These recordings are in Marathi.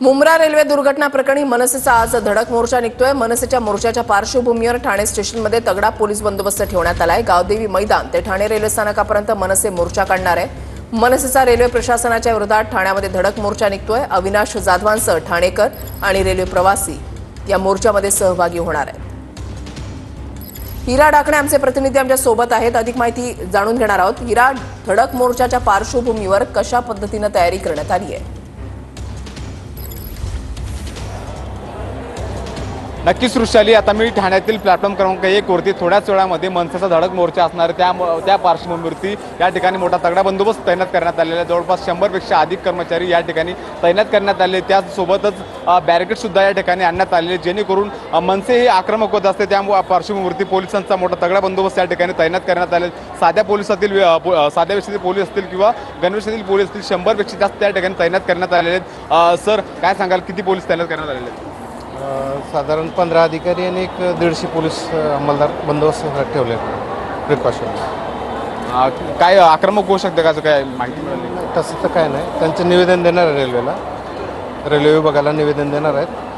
मुंब्रा रेल्वे दुर्घटना प्रकरणी मनसेचा आज धडक मोर्चा निघतोय। मनसेच्या मोर्चाच्या पार्श्वभूमीवर ठाणे स्टेशनमध्ये तगडा पोलीस बंदोबस्त ठेवण्यात आलाय। गावदेवी मैदान ते ठाणे रेल्वे स्थानकापर्यंत मनसे मोर्चा काढणार आहे। मनसेचा रेल्वे प्रशासनाच्या विरोधात ठाण्यामध्ये धडक मोर्चा निघतोय। अविनाश जाधवांसह ठाणेकर आणि रेल्वे प्रवासी या मोर्चामध्ये सहभागी होणार आहेत। हिरा डाकणे आमचे प्रतिनिधी आमच्या सोबत आहेत, अधिक माहिती जाणून घेणार आहोत। हिरा, धडक मोर्चाच्या पार्श्वभूमीवर कशा पद्धतीने तयारी करण्यात आली आहे? नक्कीच वृषाली, आता मी ठाण्यातील प्लॅटफॉर्म क्रमांक 1 वरती थोड्याच वेळामध्ये मनसेचा धडक मोर्चा असणार त्या पार्श्वभूमीवरती या ठिकाणी मोठा तगडा बंदोबस्त तैनात करण्यात आलेला आहे। जवळपास 100 पेक्षा अधिक कर्मचारी या ठिकाणी तैनात करण्यात आले। त्याचसोबतच बॅरिकेड सुद्धा या ठिकाणी आणण्यात आलेले, जेणेकरून मनसे हे आक्रमक होत असते। त्या पार्श्वभूमीवरती पोलिसांचा मोठा तगडा बंदोबस्त या ठिकाणी तैनात करण्यात आले। साध्या वेशातील पोलीस असतील किंवा गणवेशातील पोलीस असतील 100 पेक्षा जास्त त्या ठिकाणी तैनात करण्यात आलेले आहेत। सर, काय सांगाल, किती पोलीस तैनात करण्यात आलेले आहेत? साधारण 15 अधिकारी आणि एक 150 पोलीस अंमलदार बंदोबस्त ठेवले प्रिकॉशन। काय आक्रमक होऊ शकतं का, काय माहिती मिळाली? तसं तर काय नाही, त्यांचं निवेदन देणार आहे रेल्वेला, रेल्वे विभागाला निवेदन देणार आहेत।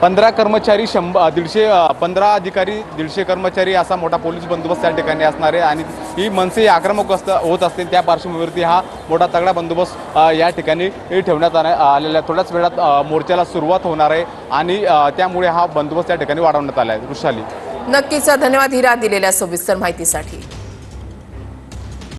15 कर्मचारी 15 अधिकारी 150 कर्मचारी असा मोठा पोलीस बंदोबस्त त्या ठिकाणी असणार आहे। आणि ही मनसे आक्रमक होत असते, त्या पार्श्वभूमीवरती हा मोठा तगडा बंदोबस्त या ठिकाणी ठेवण्यात आलेला आहे। थोड्याच वेळात मोर्चाला सुरुवात होणार आहे आणि त्यामुळे हा बंदोबस्त त्या ठिकाणी वाढवण्यात आला आहे। वृषाली, नक्कीच धन्यवाद हिरा दिलेल्या सविस्तर माहितीसाठी।